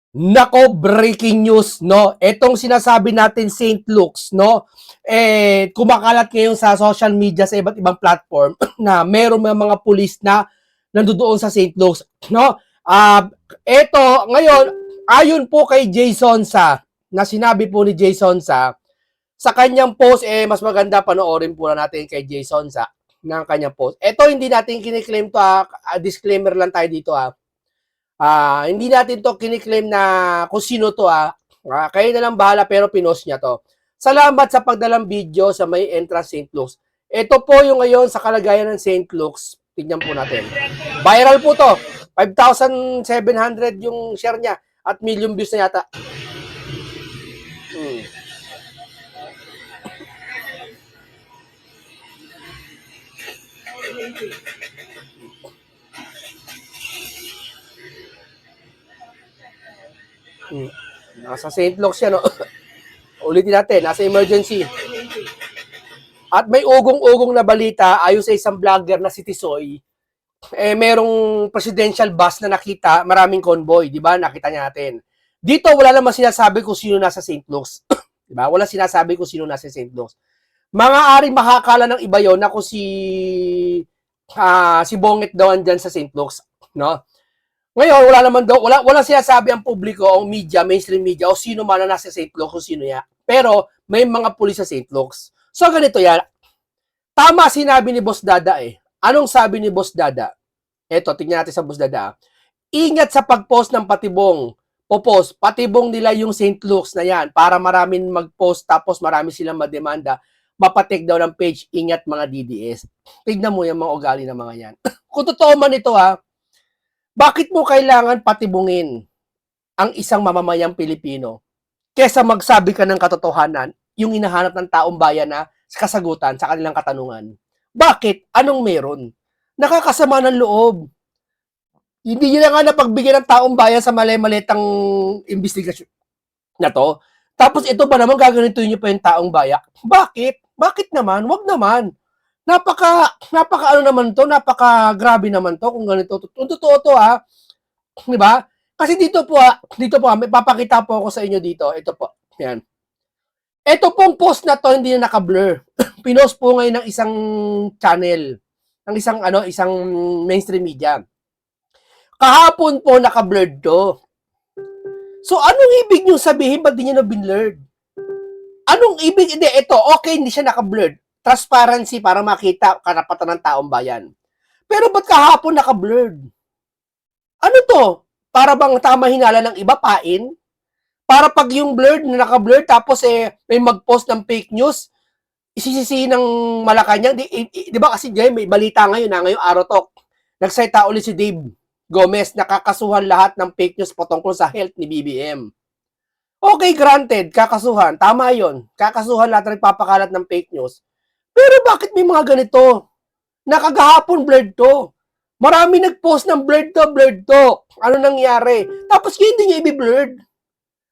Nako, breaking news, no? Etong sinasabi natin St. Luke's, no? Kumakalat ngayon sa social media sa iba't ibang platform na meron mga pulis na nandoon sa St. Luke's, no? Eto, ngayon, ayon po kay Jason Sa, na sinabi po ni Jason sa kanyang post, mas maganda panoorin po na natin kay Jason Sa ng kanyang post. Ito, hindi natin kiniklaim to, disclaimer lang tayo dito, hindi natin to kiniklaim na kung sino to, kayo na lang bahala, pero pinost niya to. Salamat sa pagdalang video sa may entrance St. Luke's. Ito po yung ngayon sa kalagayan ng St. Luke's. Tignan po natin. Viral po to. 5,700 yung share niya at million views na yata. Hmm. Nasa St. Luke's yan, no? Ulitin natin, nasa emergency. At may ugong-ugong na balita ayon sa isang vlogger na si Tisoy, merong presidential bus na nakita, maraming convoy, di ba? Nakita niya natin. Dito wala namang sinasabi kung sino nasa St. Luke's. Di ba? Wala sinasabi kung sino nasa St. Luke's. Mga aring makakala ng iba yon na kung si Bongit daw andyan sa St. Luke's, no? Ngayon, wala naman daw, wala sinasabi ang publiko o media, mainstream media, o sino man na nasa St. Luke's, o sino yan. Pero, may mga pulis sa St. Luke's. So, ganito yan. Tama sinabi ni Boss Dada eh. Anong sabi ni Boss Dada? Eto, tingnan natin sa Boss Dada. Ingat sa pag-post ng patibong. Patibong nila yung St. Luke's na yan para maraming mag-post tapos marami silang mademanda. Mapatik daw ng page, ingat mga DDS. Tignan mo yung mga ugali ng mga yan. Kung totoo man ito bakit mo kailangan patibungin ang isang mamamayang Pilipino kesa magsabi ka ng katotohanan, yung hinahanap ng taong bayan na kasagutan sa kanilang katanungan? Bakit? Anong meron? Nakakasama ng loob. Hindi nyo na nga napagbigyan ng taong bayan sa mali-malitang investigasyon na to. Tapos ito ba naman gaganito nyo pa yung taong bayan? Bakit? Bakit naman? Wag naman. Napaka ano naman to, napaka grabe naman to kung ganito. Totoo to di ba? Kasi dito po may papakita po ako sa inyo dito. Ito po. Yan. Ito pong post na to hindi na naka-blur. Pinost po ngayon ng isang channel, ng isang mainstream media. Kahapon po naka-blurred to. So anong ibig niyo sabihin, ba't di niyo na binlurred? Anong ibig? Hindi, ito, okay, hindi siya naka-blurred. Transparency para makita karapatan ng taong bayan. Pero ba't kahapon naka-blurred? Ano to? Para bang tama hinala ng iba, pain? Para pag yung blurred, na naka-blurred, tapos may mag-post ng fake news, isisisi ng Malacanang. Di ba kasi may balita ngayon, ngayong araw to, nagsalita ulit si Dave Gomez, nakakasuhan lahat ng fake news patungkol sa health ni BBM. Okay, granted, kakasuhan. Tama yon. Kakasuhan lahat na nagpapakalat ng fake news. Pero bakit may mga ganito? Nakagahapon blurred to. Marami nag-post ng blurred to. Ano nangyari? Tapos hindi niya i-blurred.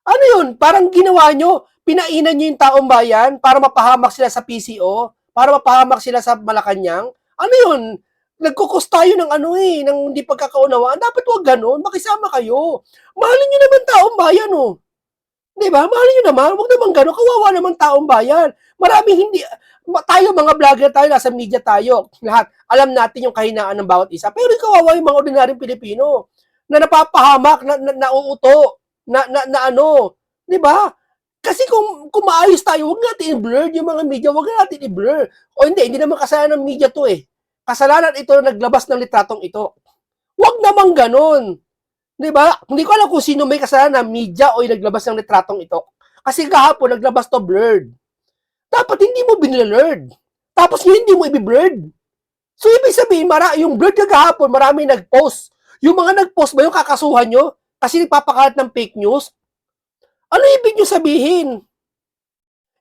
Ano yun? Parang ginawa nyo, pinainan nyo yung taong bayan para mapahamak sila sa PCO, para mapahamak sila sa Malacanang. Ano yun? Nagkukos tayo ng ng hindi pagkakaunawaan. Dapat wag ganun, makisama kayo. Mahalin nyo naman taong bayan, oh. Di ba? Mahalin nyo naman, wag naman ganun, kawawa naman taong bayan. Maraming hindi, tayo mga vlogger tayo, nasa media tayo, lahat, alam natin yung kahinaan ng bawat isa. Pero kawawa yung mga ordinaryong Pilipino na napapahamak, nauuto, di ba? Kasi kung maayos tayo, wag natin i-blur yung mga media, wag natin i-blur. O hindi naman kasalanan ng media to eh. Kasalanan ito na naglabas ng litratong ito. Wag naman ganun. Di ba? Hindi ko alam kung sino may kasalanan, media o yung naglabas ng litratong ito. Kasi kahapon, naglabas to blurred. Dapat hindi mo binilurred. Tapos hindi mo i-blurred. So, ibig sabihin, yung blurred kahapon, marami nag-post. Yung mga nag-post ba yung kakasuhan nyo? Kasi nagpapakalat ng fake news? Ano ibig nyo sabihin?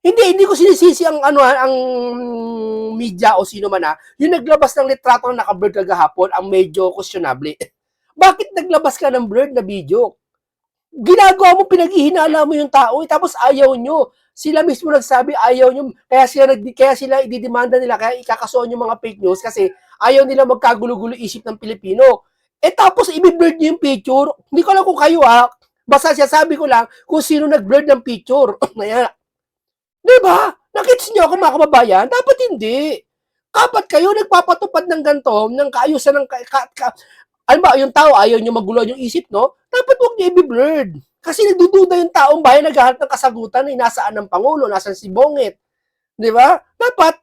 Hindi ko sinisisi ang media o sino man yung naglabas ng litrato na naka-blurred kagahapon ang medyo questionable. Bakit naglabas ka ng blurred na video? Ginagawa mo, pinaghihinala mo yung tao, tapos ayaw nyo. Sila mismo nagsabi, ayaw nyo. Kaya sila ididemanda nila, kaya ikakasuhan yung mga fake news kasi ayaw nila magkagulo-gulo isip ng Pilipino. Tapos i-blurred nyo yung picture. Hindi ko alam kung kayo Basta siya sabi ko lang kung sino nag-blur ng picture. Ayan. Di ba? Nakits niyo ako mga kababayan? Dapat hindi. Dapat kayo nagpapatupad ng ganito, ng kaayusan ng alam ba, yung tao ayaw niyo magulo yung isip, no? Dapat huwag niyo i-blurred. Kasi nagdududa yung taong bayan, naghahanap ng kasagutan, nasaan ang Pangulo, nasaan si Bongit. Di ba? Dapat,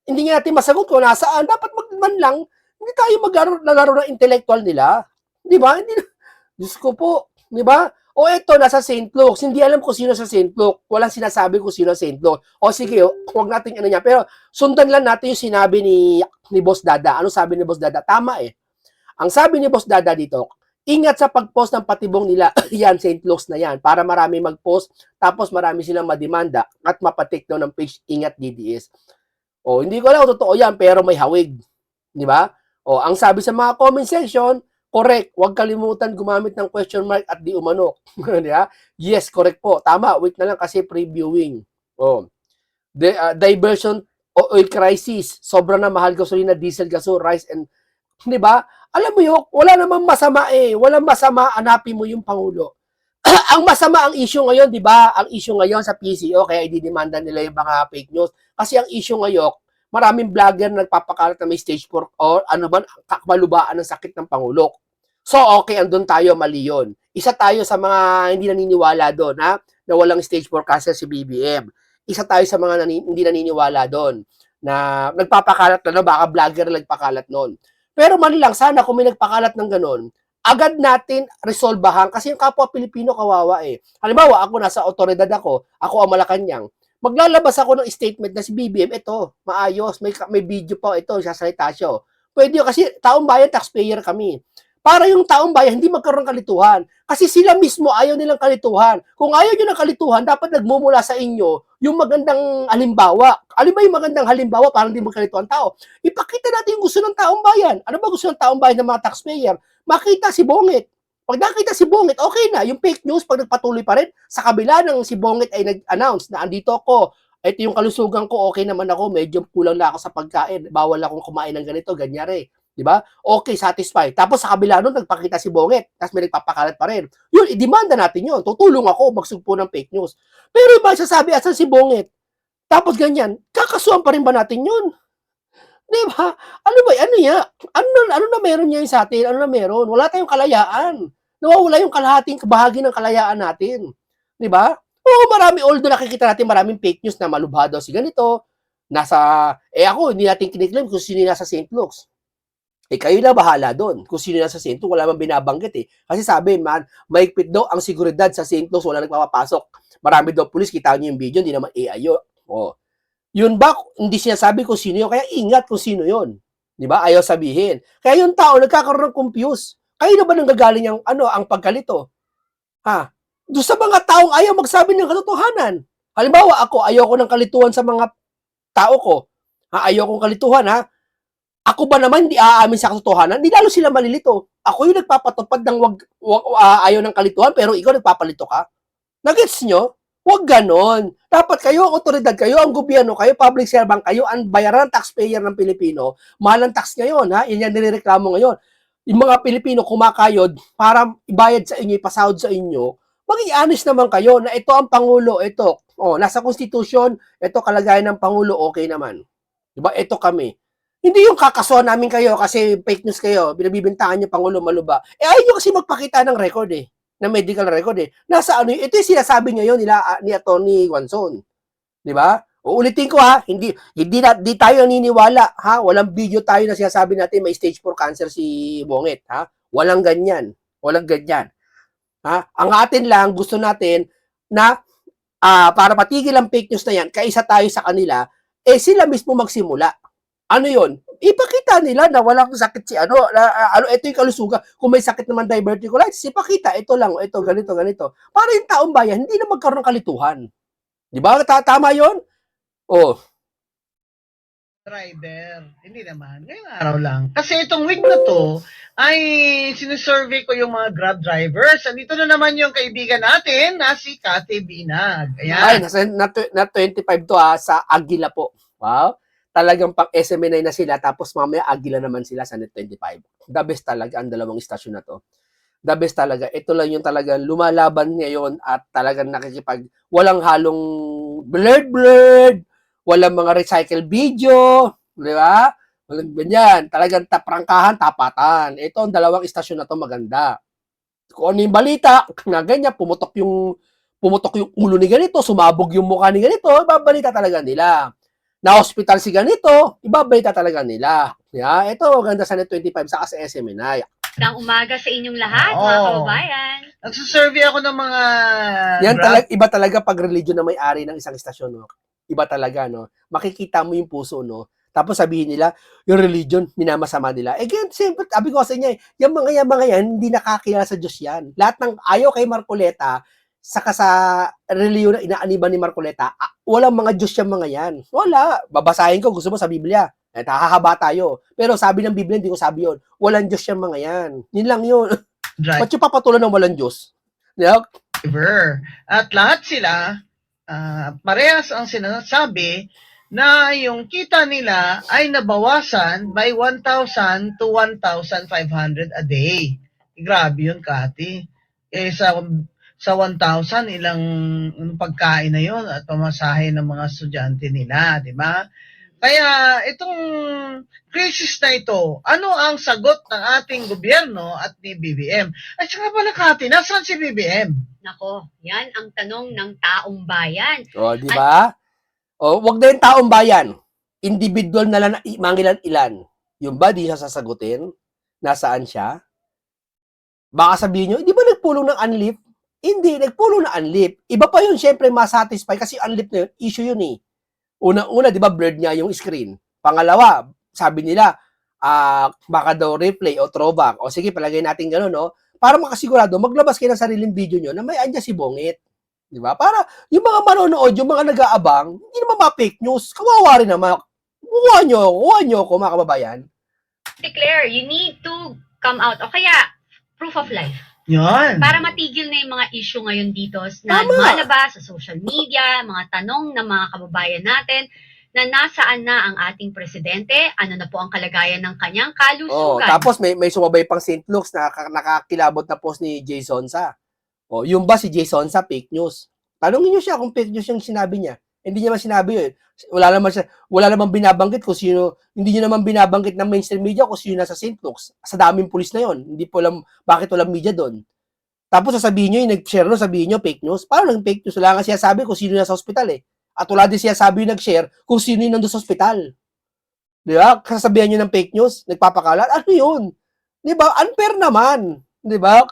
hindi nga natin masagot kung nasaan. Dapat man lang, hindi tayo maglaro ng intellectual nila. Di ba? Hindi, Diyos ko po. Di ba? O eto, nasa St. Luke's. Hindi alam kung sino sa St. Luke. Walang sinasabi kung sino sa St. Luke. O sige, huwag natin ano niya. Pero sundan lang natin yung sinabi ni Boss Dada. Ano sabi ni Boss Dada? Tama eh. Ang sabi ni Boss Dada dito, ingat sa pag-post ng patibong nila, yan, St. Luke's na yan, para marami mag-post, tapos marami silang mademanda at mapatik daw ng page Ingat DDS. O, hindi ko alam kung totoo yan, pero may hawig. Di ba? O, ang sabi sa mga comment section, correct, huwag kalimutan gumamit ng question mark at di umano. Di ba? Yes, correct po. Tama, wait na lang kasi previewing. O, diversion o oil crisis, sobrang na mahal gasolina, diesel, gaso, rice, and, di ba? Alam mo yun, wala namang masama eh. Walang masama, hanapin mo yung Pangulo. Ang masama ang issue ngayon, di ba? Ang issue ngayon sa PCO, kaya ididemanda nila yung mga fake news. Kasi ang issue ngayon, maraming vlogger na nagpapakalat na may stage 4 or ano ba, kamalubaan ng sakit ng Pangulo. So, okay, andun tayo, mali yun. Isa tayo sa mga hindi naniniwala doon, ha? Na walang stage 4 cancer si BBM. Isa tayo sa mga hindi naniniwala doon na nagpapakalat na, baka vlogger nagpakalat noon. Pero mali lang, sana kung may nagpakalat ng ganon, agad natin resolbahan kasi yung kapwa Pilipino kawawa eh. Halimbawa, ako nasa otoridad ako ang Malacanang, maglalabas ako ng statement na si BBM, ito, maayos, may video pa, ito, sasalita siya. Pwede yun kasi taong bayan, taxpayer kami. Para yung taong bayan hindi magkaroon ng kalituhan. Kasi sila mismo ayaw nilang kalituhan. Kung ayaw nyo ng kalituhan, dapat nagmumula sa inyo yung magandang halimbawa. Alam ba yung magandang halimbawa para hindi magkalituhan tao? Ipakita natin yung gusto ng taong bayan. Ano ba gusto ng taong bayan ng mga taxpayer? Makita si Bongit. Pag nakita si Bongit, okay na. Yung fake news, pag nagpatuloy pa rin, sa kabila ng si Bongit ay nag-announce na andito ako, ito yung kalusugan ko, okay naman ako, medyo kulang na ako sa pagkain, bawal akong kumain ng ganito, ganyari. Di ba? Okay, satisfied. Tapos sa kabila nun, nagpakita si Bongit, tapos may nagpapakalat pa rin. Yun, i-demanda natin yun. Tutulong ako magsugpo ng fake news. Pero iba sasabi, asan si Bongit? Tapos ganyan, kakasuhan pa rin ba natin yun? Di ba? Ano ba? Ano ya? Ano na meron niya sa atin? Ano na meron? Wala tayong kalayaan. Nawawala yung kalahating bahagi ng kalayaan natin. Di ba? Oo, marami, although nakikita natin maraming fake news na malubhado si ganito, ako, hindi natin kiniklaim kung sino nasa St. Luke's. Kayo na bahala doon. Kung sino nasa St. Luke, wala mang binabanggit eh. Kasi sabi, mahigpit daw ang seguridad sa St. Luke's, wala nagpapapasok. Marami daw pulis, kita nyo yung video, hindi naman AI yun. Oh. Yun ba, hindi sinasabi kung sino yun, kaya ingat kung sino yun. Di ba? Ayaw sabihin. Kaya yung tao, nagkakaroon ng confuse. Kayo na ba nanggagaling ang pagkalito? Ha? Doon sa mga taong ayaw magsabi ng katotohanan. Halimbawa, ako, ayaw ko ng kalituhan sa mga tao ko. Ayaw kong kalituhan, ha? Ako ba naman hindi aamin sa katotohanan? Hindi lalo sila malilito. Ako yung nagpapatupad ng ayaw ng kalituhan, pero ikaw nagpapalito ka? Nagets nyo? Huwag ganon. Dapat kayo, otoridad kayo, ang gobyerno kayo, public servant kayo, ang bayaran ng taxpayer ng Pilipino, mahal ang tax ngayon, ha? Yan nirereklamo ngayon. Yung mga Pilipino kumakayod para ibayad sa inyo, ipasahod sa inyo, maging honest naman kayo na ito ang Pangulo, ito. Nasa Constitution, ito kalagayan ng Pangulo, okay naman. Diba? Ito kami. Hindi yung kakasuhan namin kayo kasi fake news kayo, binabibintangan niyo Pangulo Maluba. Ayaw nyo kasi magpakita ng record eh, ng medical record eh. Nasa ano, ito yung sinasabi niyo yun ni Atty. Wanson. Di ba? Uulitin ko ha, hindi tayo naniniwala ha, walang video tayo na sinasabi natin may stage 4 cancer si Bongit ha. Walang ganyan. Walang ganyan. Ha? Ang atin lang gusto natin na para patigil ang fake news na yan, kaisa tayo sa kanila, sila mismo magsimula. Ano yon? Ipakita nila na walang sakit si ito yung kalusugan. Kung may sakit naman diverticulitis, ipakita, ito lang, ito, ganito. Para yung taong bayan, hindi na magkaroon ng kalituhan. Di ba? Tama yon? Rider. Hindi naman. Ngayong araw lang. Kasi itong week na to, ay sinusurvey ko yung mga Grab drivers. Andito na naman yung kaibigan natin na si Kate Binag. Ayan. Ay, na 25 to sa Aguila po. Wow. Talagang pang SMNI na sila, tapos mamaya Aguila naman sila sa Net 25. The best talaga ang dalawang istasyon na to. the best talaga. Ito lang yung talagang lumalaban ngayon at talagang walang halong blurred, walang mga recycle video, di ba? Walang ganyan. Talagang prangkahan, tapatan. Ito, ang dalawang istasyon na to maganda. Kung ano yung balita, na ganyan, pumutok yung ulo ni ganito, sumabog yung mukha ni ganito, ibabalita talaga nila. Na-hospital si ganito, ibabalita talaga nila. Yeah, ito, ganda sa Net 25 sa SMNI. Magandang umaga sa inyong lahat, Oo. mga kababayan. Nagsusurvey ako ng mga Yan grab. talaga, iba talaga pag religion na may-ari ng isang istasyon, no? Iba talaga, no? Makikita mo yung puso, no? Tapos sabihin nila, yung religion, minamasama nila. Eh, ganyan, siyempre, sabi ko sa inyo, yung mga yan, hindi nakakilala sa Diyos yan. Lahat ng ayaw kay Marcoleta, saka sa reliyon na inaaniban ni Marcoleta, walang mga Diyos yung mga yan. Wala. Babasahin ko, gusto mo sa Biblia. Eh, hahaba tayo. Pero sabi ng Biblia, hindi ko sabi yun. Walang Diyos yung mga yan. Yun lang yun. Ba't yung papatulan ng walang Diyos? Yeah? driver. At lahat sila, parehas ang sinasabi na yung kita nila ay nabawasan by 1,000 to 1,500 a day. Grabe yun, Kati. Eh, sa 1,000, ilang pagkain na yun at pamasahe ng mga estudyante nila, di ba? Kaya itong crisis na ito, ano ang sagot ng ating gobyerno at ni BBM? At saka pala, Kati, nasaan si BBM? Nako, yan ang tanong ng taong bayan. O, di ba? O, wag na yung taong bayan. Individual na lang, mangilan-ilan. Yung ba, di siya sasagutin? Nasaan siya? Baka sabihin nyo, di ba nagpulong ng unlift? Hindi, nagpulong ng unlift. Iba pa yun, syempre, masatisfy kasi unlift na yun, issue yun eh. Una-una, di ba, blurred niya yung screen. Pangalawa, sabi nila, baka daw replay o throwback. O sige, palagay natin gano'n, no? Para makasigurado, maglabas kayo ng sariling video nyo na may andyan si Bongit. Di ba? Para yung mga manonood, yung mga nag-aabang, hindi naman ma-fake news. Kawawa rin naman. Kuha nyo ako, mga kababayan. Declare, you need to come out. O kaya, proof of life. Yan. Para matigil na yung mga issue ngayon dito na Tama. lumalabas sa social media, mga tanong ng mga kababayan natin na nasaan na ang ating presidente, ano na po ang kalagayan ng kanyang kalusugan. Tapos may sumabay pang St. Luke's na nakakilabot na post ni Jason Sa. Yung ba si Jason Sa fake news? Tanungin niyo siya kung fake news yung sinabi niya. Hindi niya man sinabi yun. Wala naman binabanggit kung sino, hindi niya naman binabanggit ng mainstream media kung sino nasa St. Luke's. Sa daming pulis na yon. Hindi po alam bakit walang media doon. Tapos sasabihin niyo, yung nag-share no, sabihin niyo fake news. Paano lang fake news? Wala nga siya sabi kung sino nasa hospital eh. At wala din siya sabi yung nag-share kung sino yung nandun sa hospital. Di ba? Kasabihan niyo ng fake news, nagpapakalat. Ano yun? Di ba? Unfair naman. Di ba?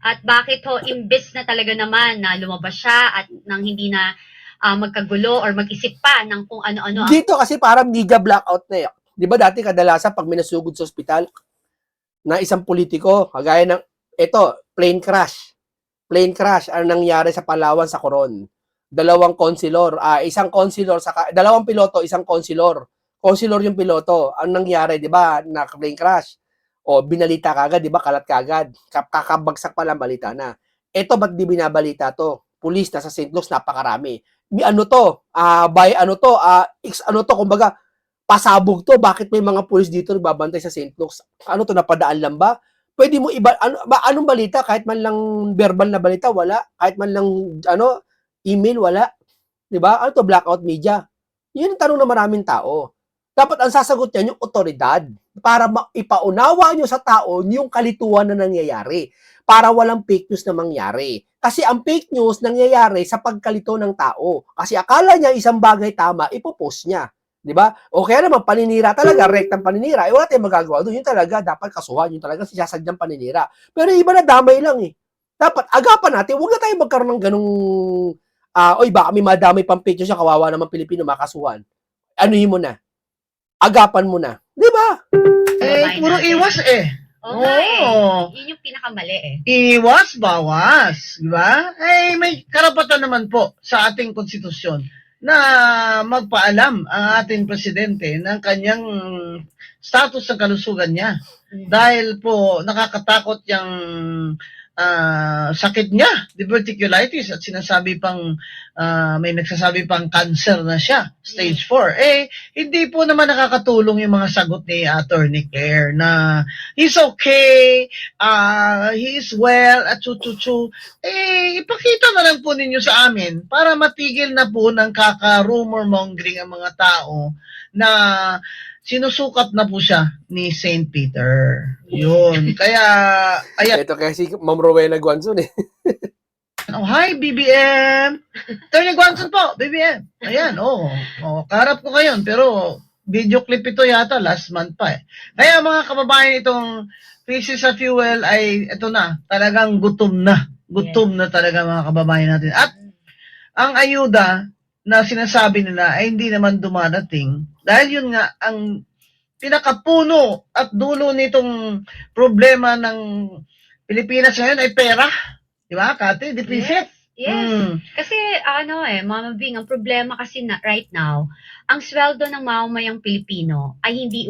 At bakit ho, imbes na talaga naman na lumabas siya at nang hindi na magkagulo or mag-isip pa ng kung ano-ano. Dito kasi parang media blackout na eh. Di ba dati kadalasan pag may nasugod sa ospital na isang politiko, kagaya ng, plane crash. Plane crash, ang nangyari sa Palawan sa Coron. Dalawang piloto, isang konsilor. Konsilor yung piloto. Ang nangyari, di ba, na plane crash. Binalita kagad, di ba, kalat kagad. Kakabagsak pa lang balita na. Ba't di binabalita to? Pulis na sa St. Luke's, napakarami. Kumbaga, pasabog to. Bakit may mga pulis dito nagbabantay sa St. Luke's? Napadaan lang ba? Pwede mo anong balita? Kahit man lang verbal na balita, wala. Kahit man lang, email, wala. Diba? Blackout media. Yun ang tanong ng maraming tao. Dapat ang sasagot niyan yung otoridad para ipaunawa nyo sa tao yung kalituan na nangyayari. Para walang fake news na mangyari. Kasi ang fake news nangyayari sa pagkalito ng tao. Kasi akala niya isang bagay tama, ipopost niya. Di ba? O kaya naman, paninira talaga, rektang paninira. Wala tayong magagawa doon. Yun talaga, dapat kasuhan. Yun talaga, siyasadyang paninira. Pero iba na damay lang eh. Dapat, agapan natin, huwag na tayo magkaroon ng ganung, baka may madamay pang fake news siya, kawawa naman Pilipino, makasuhan. Anuhin mo na. Agapan mo na. Di ba? Puro iwas eh. Oo nga eh. Yun yung pinakamali eh. Iwas, bawas. Di ba? May karapatan naman po sa ating konstitusyon na magpaalam ang ating presidente ng kanyang status ng kalusugan niya. Dahil po nakakatakot yung sakit niya, diverticulitis, at sinasabi pang may nagsasabi pang cancer na siya, stage 4. Hindi po naman nakakatulong yung mga sagot ni Attorney Claire na he's okay, he is well, at chu-chu-chu. Ipakita na lang po ninyo sa amin para matigil na po ng kaka-rumor mongering ang mga tao na sinusukat na po siya ni St. Peter. Yun. Kaya, ayan. Ito kasi Ma'am Rowena Guanzon eh. Oh, hi, BBM! Tony Guanzon po, BBM. Ayan, kaharap ko ngayon, pero video clip ito yata, last month pa eh. Kaya mga kababayan, itong crisis sa fuel ay, ito na, talagang gutom na. Gutom na talaga mga kababayan natin. At, ang ayuda na sinasabi nila ay hindi naman dumadating dahil yun nga ang pinakapuno at dulo nitong problema ng Pilipinas ngayon ay pera. Di ba, Kati? Deficit. Yes. Kasi Mama Bing, ang problema kasi right now, ang sweldo ng mamamayang Pilipino ay hindi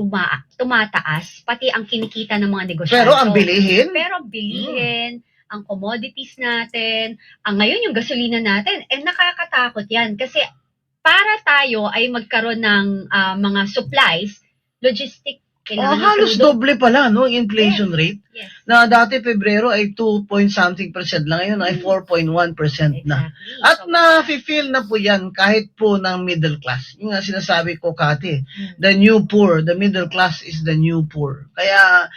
tumataas, pati ang kinikita ng mga negosyante. Pero ang bilihin? Ang commodities natin, ngayon yung gasolina natin, nakakatakot yan. Kasi para tayo ay magkaroon ng mga supplies, logistic, halos doble pala, no, inflation rate. Yes. Na dati Pebrero ay 2 point something percent lang, ngayon ay 4.1% na. At na-feel na po yan kahit po ng middle class. Yung nga sinasabi ko, Kati, the new poor, the middle class is the new poor. Kaya,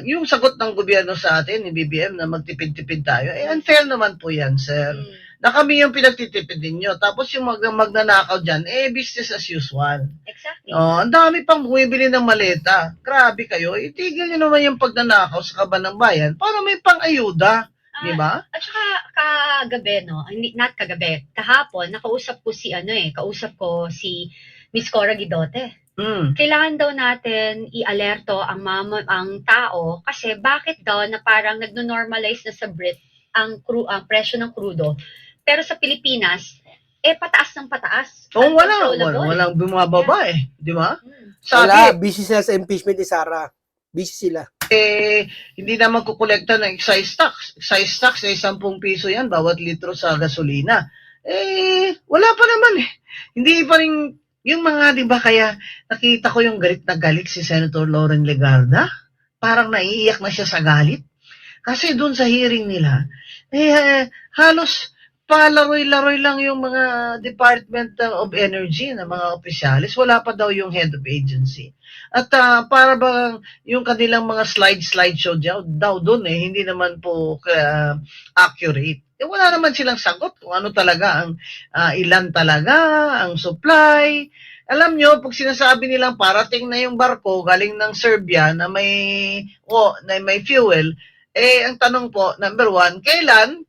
yung sagot ng gobyerno sa atin, ni BBM, na magtipid-tipid tayo, unfair naman po yan, sir. Na kami yung pinagtitipid ninyo. Tapos yung magnanakaw dyan, business as usual. Exactly. Ang dami pang bumibili ng maleta. Grabe kayo. Itigil nyo naman yung pagnanakaw sa kaban ng bayan para may pang-ayuda. Di ba? At saka kagabi, not kagabi, kahapon, nakausap ko si Miss Cora Guidote. Kailangan daw natin i-alerto ang tao kasi bakit daw na parang nagno-normalize na sa Brit ang presyo ng krudo. Pero sa Pilipinas, pataas ng pataas. Walang bumababa Di ba? Wala, busy sila sa impeachment ni Sara. Busy sila. Hindi naman kukolekta ng excise tax. Excise tax 10 piso yan, bawat litro sa gasolina. Wala pa naman Hindi pa rin, yung mga, di ba, kaya nakita ko yung galit na galit si Senator Lauren Legarda. Parang naiiyak na siya sa galit. Kasi doon sa hearing nila, halos palaroy-laroy lang yung mga Department of Energy na mga opisyalis. Wala pa daw yung head of agency. At para bang yung kanilang mga slideshow daw doon hindi naman po accurate. Wala naman silang sagot kung ano talaga ang ilan talaga, ang supply. Alam nyo, pag sinasabi nilang parating na yung barko galing ng Serbia na may fuel, ang tanong po, number 1, kailan?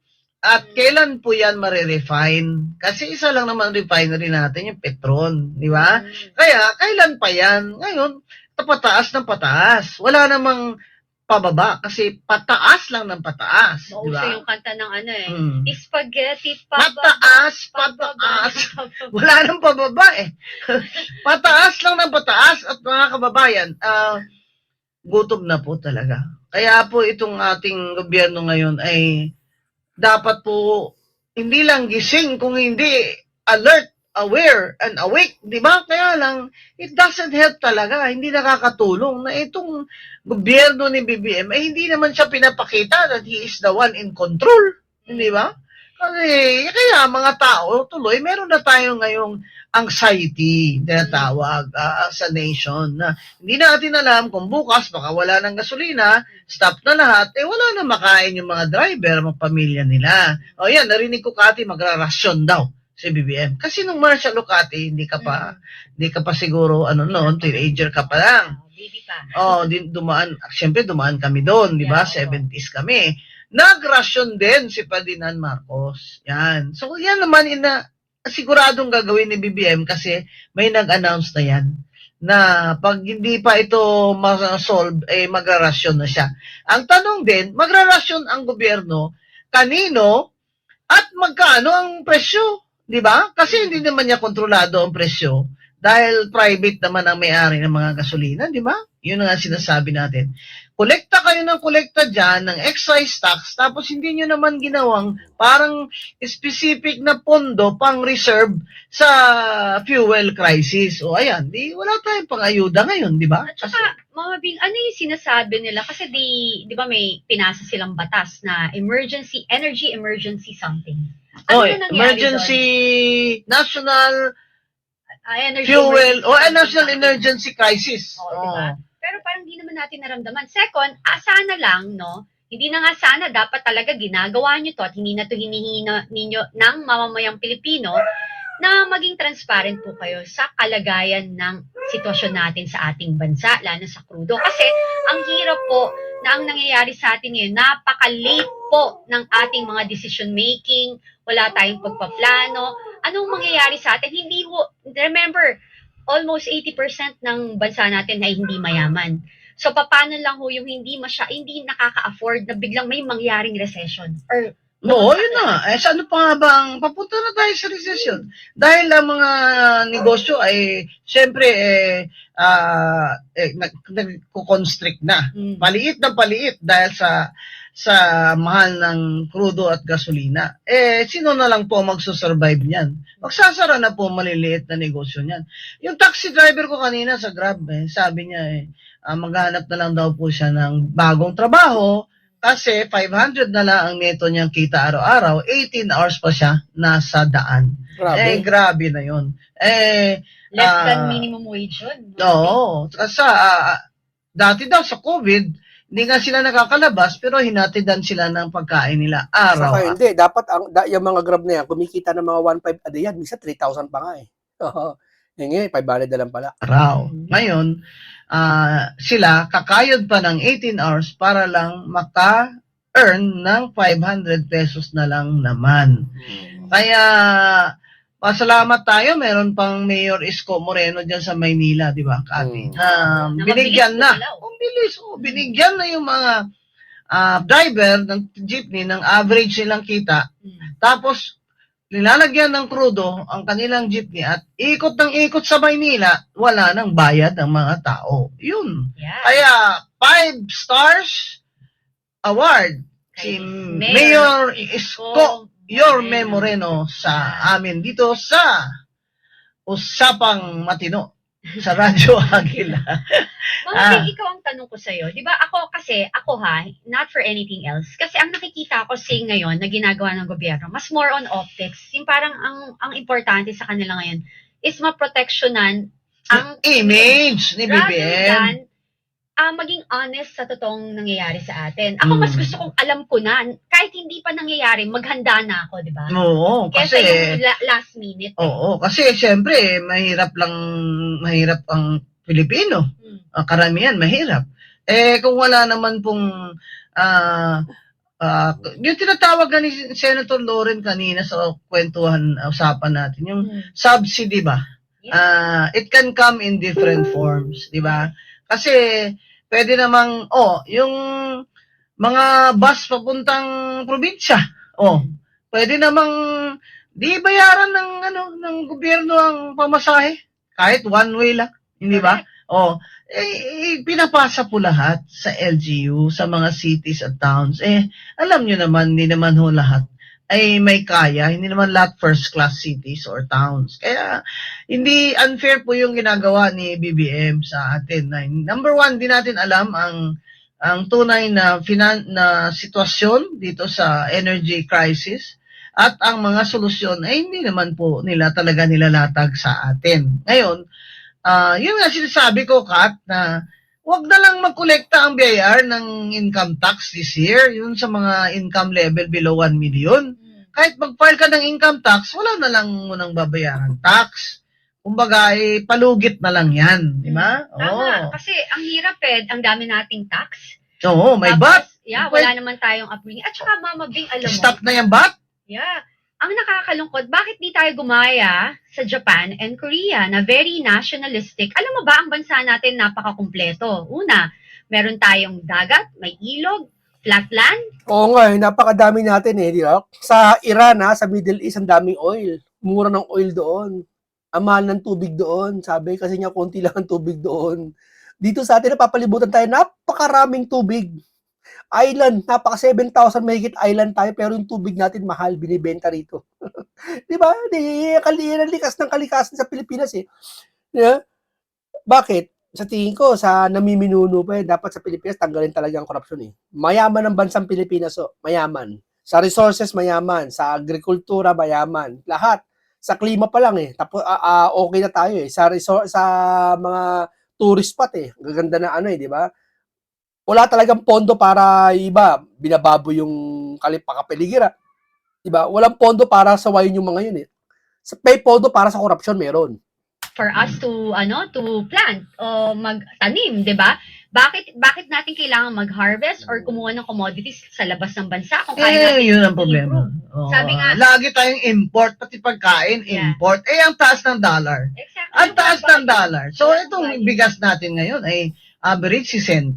At kailan po yan marirefine? Kasi isa lang naman refinery natin, yung Petron, di ba? Kaya, kailan pa yan? Ngayon, pataas ng pataas. Wala namang pababa kasi pataas lang ng pataas. Mauso diba? Yung kanta ng spaghetti pataas. Wala nang pababa Pataas lang ng pataas at mga kababayan, gutom na po talaga. Kaya po itong ating gobyerno ngayon ay dapat po hindi lang gising kung hindi alert, aware, and awake, di ba? Kaya lang, it doesn't help talaga. Hindi nakakatulong na itong gobyerno ni BBM ay hindi naman siya pinapakita that he is the one in control. Di ba? Kasi, kaya mga tao, tuloy, meron na tayo ngayong anxiety na tawag sa nation na hindi natin alam kung bukas baka wala ng gasolina, stop na lahat, wala na makain yung mga driver, mga pamilya nila. O yan, narinig ko, Kati, magrarasyon daw si BBM. Kasi nung martial law, Kati, hindi ka pa siguro, teenager ka pa lang. Baby pa. Siyempre dumaan kami doon, di ba? 70s kami. Nagrasyon din si Ferdinand Marcos. Yan. So, yan naman siguradong gagawin ni BBM kasi may nag-announce na yan na pag hindi pa ito ma-solve, magrarasyon na siya. Ang tanong din, magrarasyon ang gobyerno kanino at magkano ang presyo? Di ba? Kasi hindi naman niya kontrolado ang presyo dahil private naman ang may-ari ng mga gasolina, di ba? Yun ang sinasabi natin. kolekta kayo ng kolekta dyan, ng excise tax, tapos hindi nyo naman ginawang parang specific na pondo pang reserve sa fuel crisis. O ayan, wala tayong pang-ayuda ngayon, di ba? At saka, Mama Bing, ano yung sinasabi nila? Kasi di ba may pinasa silang batas na energy emergency something. Ano na nangyari emergency national energy fuel emergency o something, national something. emergency crisis. Oo, diba? Pero parang di naman natin naramdaman. Second, sana lang, no? Hindi na nga sana, dapat talaga ginagawa nyo to at hindi na to hinihingi ninyo ng mamamayang Pilipino na maging transparent po kayo sa kalagayan ng sitwasyon natin sa ating bansa, lalo sa krudo. Kasi ang hirap po na ang nangyayari sa atin ngayon, napaka-late po ng ating mga decision making, wala tayong pagpaplano. Anong mangyayari sa atin? Remember, almost 80% ng bansa natin ay hindi mayaman. So, paano lang ho yung hindi nakaka-afford na biglang may mangyaring recession? Oo, yun na. Ano pa nga bang, papunta na tayo sa recession. Dahil ang mga negosyo ay, syempre, nagko-constrict na. Paliit na paliit dahil sa mahal ng krudo at gasolina. Sino na lang po magsusurvive niyan? Magsasara na po maliliit na negosyo niyan. Yung taxi driver ko kanina sa Grab, sabi niya, maghanap na lang daw po siya ng bagong trabaho kasi 500 na lang ang neto niyang kita araw-araw, 18 hours pa siya nasa daan. Grabe. Grabe na yun. Less than minimum wage yun. Oo. Kasi dati daw sa COVID, hindi nga sila nakakalabas, pero hinatidan sila ng pagkain nila araw. Saka hindi, dapat yung mga Grab na yan, kumikita ng mga 1.5 a day yan, minsan 3,000 pa nga eh. Oo. Ngayon, 500 na lang pala. Araw. Ngayon, sila kakayod pa ng 18 hours para lang maka-earn ng 500 pesos na lang naman. Kaya, pasalamat tayo, meron pang Mayor Isko Moreno dyan sa Maynila, di ba, Kati? Binigyan na. Ang bilis. Binigyan na yung mga driver ng jeepney ng average nilang kita. Tapos, nilalagyan ng krudo ang kanilang jeepney at ikot ng ikot sa Maynila, wala nang bayad ng mga tao. Yun. Yeah. Kaya, 5 stars award si Mayor Isko Moreno sa amin dito sa Usapang Matino sa Radyo Agila. Mama, ikaw ang tanong ko sa'yo. Di ba ako not for anything else. Kasi ang nakikita ko ngayon na ginagawa ng gobyerno, mas more on optics. Yung parang ang importante sa kanila ngayon is maproteksyonan ang image ni rather BBM. than maging honest sa totoong nangyayari sa atin. Ako mas gusto kong alam ko na, kahit hindi pa nangyayari, maghanda na ako, di ba? Oo, Kesa kasi yung last minute. Oo, kasi siyempre mahirap ang Pilipino. Karamihan mahirap. Kung wala naman pong yung tinatawag ni Senator Loren kanina sa usapan natin, yung subsidy ba? It can come in different forms, di ba? Kasi pwede namang yung mga bus papuntang probinsya. Pwede namang di bayaran ng gobyerno ang pamasahe kahit one way lang, hindi ba? Pinapasa po lahat sa LGU, sa mga cities at towns. Alam nyo naman, hindi naman ho lahat ay may kaya, hindi naman lahat first class cities or towns. Kaya hindi unfair po yung ginagawa ni BBM sa atin. Number one, di natin alam ang tunay na sitwasyon dito sa energy crisis at ang mga solusyon ay hindi naman po nila talaga nilalatag sa atin. Ngayon, yun nga sinasabi ko, Kat, na wag na lang magkolekta ang BIR ng income tax this year, yun sa mga income level below 1 million. Kahit mag-file ka ng income tax, wala na lang munang babayaran tax. Kumbaga, palugit na lang yan, di ba? Tama, kasi ang hirap ang dami nating tax. Oo, may VAT. Yeah, wala naman tayong upbringing. At saka, Mama Bing, alam mo. Stop na yung VAT? Yeah. Ang nakakalungkot, bakit di tayo gumaya sa Japan and Korea na very nationalistic? Alam mo ba, ang bansa natin napakakumpleto. Una, meron tayong dagat, may ilog, flat land. Oo nga, napakadami natin di ba? Sa Iran, sa Middle East, ang daming oil. Mura ng oil doon. Ang mahal ng tubig doon. Sabi kasi niya, konti lang ang tubig doon. Dito sa atin, napapalibutan tayo, napakaraming tubig. Island, napaka 7,000 mahigit island tayo, pero yung tubig natin mahal, binibenta rito. Di ba? Yan ang likas ng kalikasan sa Pilipinas eh. Yeah? Bakit? Sa tingin ko, sa namiminuno pa dapat sa Pilipinas, tanggalin talaga ang korupsyon eh. Mayaman ang bansang Pilipinas, mayaman. Sa resources, mayaman. Sa agrikultura, mayaman. Lahat. Sa klima pa lang eh. Tapos, okay na tayo eh. Sa mga tourist spot eh. Gaganda na ano eh, di ba? Wala talagang pondo para iba, binababo yung pakapeligira. Diba? Walang pondo para sawayin yung mga yun eh. May pondo para sa korupsyon, meron. For us to plant o magtanim, 'di ba? Bakit natin kailangan mag-harvest or kumuha ng commodities sa labas ng bansa kung kaya natin Yun ang problema. Sabi nga, lagi tayong import, pati pagkain, import. Ang taas ng dollar. Exactly. Ang taas ng dollar. So, itong bigas natin ngayon ay average 60.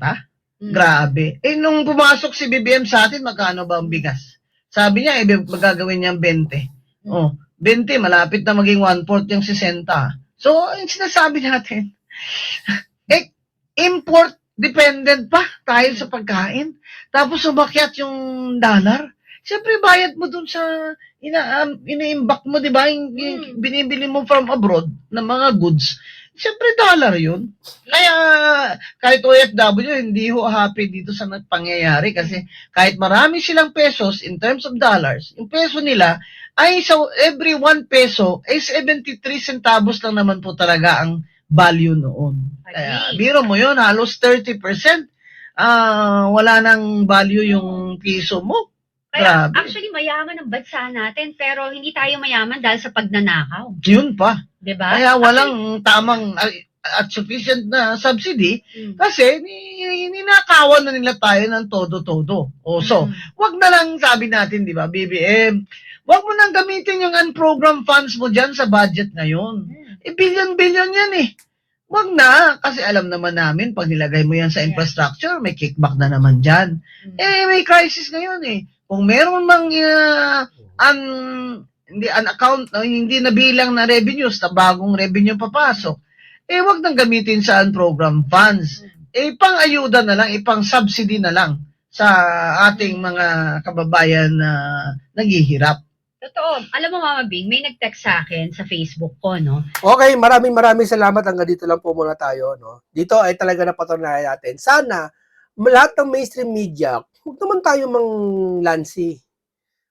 Grabe. Nung pumasok si BBM sa atin, magkano ba ang bigas? Sabi niya, magagawin niyang 20. 20, malapit na maging 1/4 yung 60. So, yung sinasabi natin, import dependent pa tayo sa pagkain. Tapos umakyat yung dollar. Siyempre, bayad mo dun sa ina-imbak mo, di ba? Yung binibili mo from abroad ng mga goods. Siyempre, dollar yun. Kaya, kahit OFW, hindi ho happy dito sa pangyayari kasi kahit marami silang pesos in terms of dollars, yung peso nila ay so every 1 peso ay 73 centavos lang naman po talaga ang value noon. Kaya, biro mo yun, halos 30%, wala nang value yung piso mo. Kaya Grabe. actually mayaman ang bansa natin pero hindi tayo mayaman dahil sa pagnanakaw. Yun pa. 'Di ba? Kaya walang tamang at sufficient na subsidy kasi ninakawan na nila tayo ng todo-todo. So, wag na lang sabi natin, di ba, BBM, wag mo nang gamitin yung unprogrammed funds mo dyan sa budget ngayon. Billion-billion yan eh. Wag na, kasi alam naman namin, pag nilagay mo yan sa infrastructure, may kickback na naman dyan. May crisis ngayon eh. Kung meron mang hindi nabilang na revenues, na bagong revenue papasok, wag nang gamitin sa unprogrammed funds. Pang-ayuda na lang, pang-subsidy na lang sa ating mga kababayan na naghihirap. Totoo. Alam mo, Mama Bing, may nag-text sa akin sa Facebook ko, no? Okay, maraming salamat. Hanggang dito lang po muna tayo, no? Dito ay talaga napatunayan natin. Sana, lahat ng mainstream media, huwag naman tayo manglansi.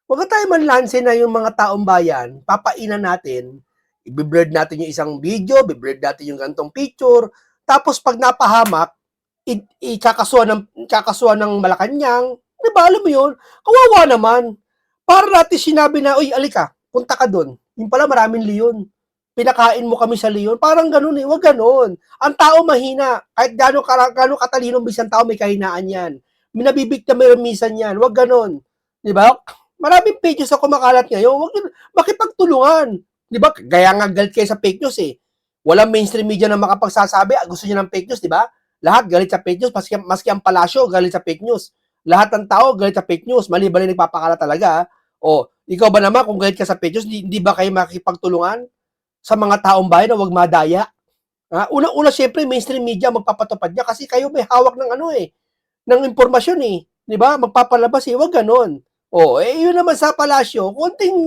Huwag tayo manlansi na yung mga taong bayan, papainan natin, i-blurred natin yung isang video, i-blurred natin yung gantong picture, tapos pag napahamak, ikakasuhan ng Malacanang, di ba, alam mo yun? Kawawa naman. Para natin sinabi na, uy, alika, punta ka doon. Yung pala maraming leon. Pinakain mo kami sa leon. Parang ganun eh. Huwag ganun. Ang tao mahina. Kahit gano'ng katalinong bisang tao, may kahinaan yan. Minabibigta may remisan yan. Huwag ganun. Di ba? Maraming pages na kumakalat ngayon. Huwag yun. Makipagtulungan. Di ba? Gaya nga galit kayo sa fake news eh. Walang mainstream media na makapagsasabi, gusto niya ng fake news, di ba? Lahat galit sa fake news. Maski ang palasyo, galit sa fake news. Lahat ng tao galit sa fake news. Mali-bali nagpapakala talaga. O, ikaw ba naman kung galit ka sa fake news, hindi ba kayo makikipagtulungan sa mga taong bayan na wag madaya? Unang-una, syempre, mainstream media magpapatupad niya kasi kayo may hawak ng ng impormasyon eh. Di ba? Magpapalabas eh. Wag ganon. O, yun naman sa palasyo, konting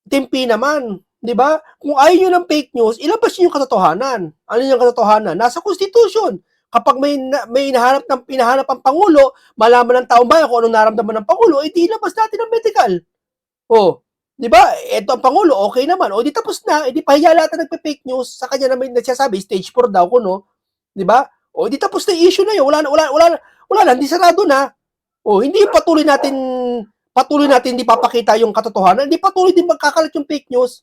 timpi naman. Di ba? Kung ayaw nyo ng fake news, ilabas nyo yung katotohanan. Ano yung katotohanan? Nasa Constitution. Kapag may hinahanap ang Pangulo, malaman ng taong bayan kung anong naramdaman ng Pangulo, di ilabas natin ang medical. O, di ba? Ito ang Pangulo, okay naman. O, di tapos na. Di pahiya lahat na nagpe-fake news. Sa kanya na may nagsasabi, stage 4 daw kuno. Di ba? O, di tapos na issue na yun. Wala na, hindi sarado na. O, hindi patuloy natin di papakita yung katotohanan. Hindi patuloy din magkakalat yung fake news.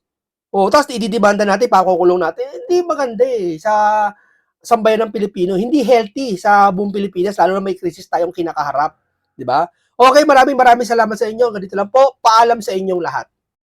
O, tapos ididibanda natin, pakukulong natin. Hindi maganda eh. Sa sambayan ng Pilipino, hindi healthy sa buong Pilipinas, lalo na may krisis tayong kinakaharap. Di ba? Okay, maraming salamat sa inyo. Ganito lang po. Paalam sa inyong lahat.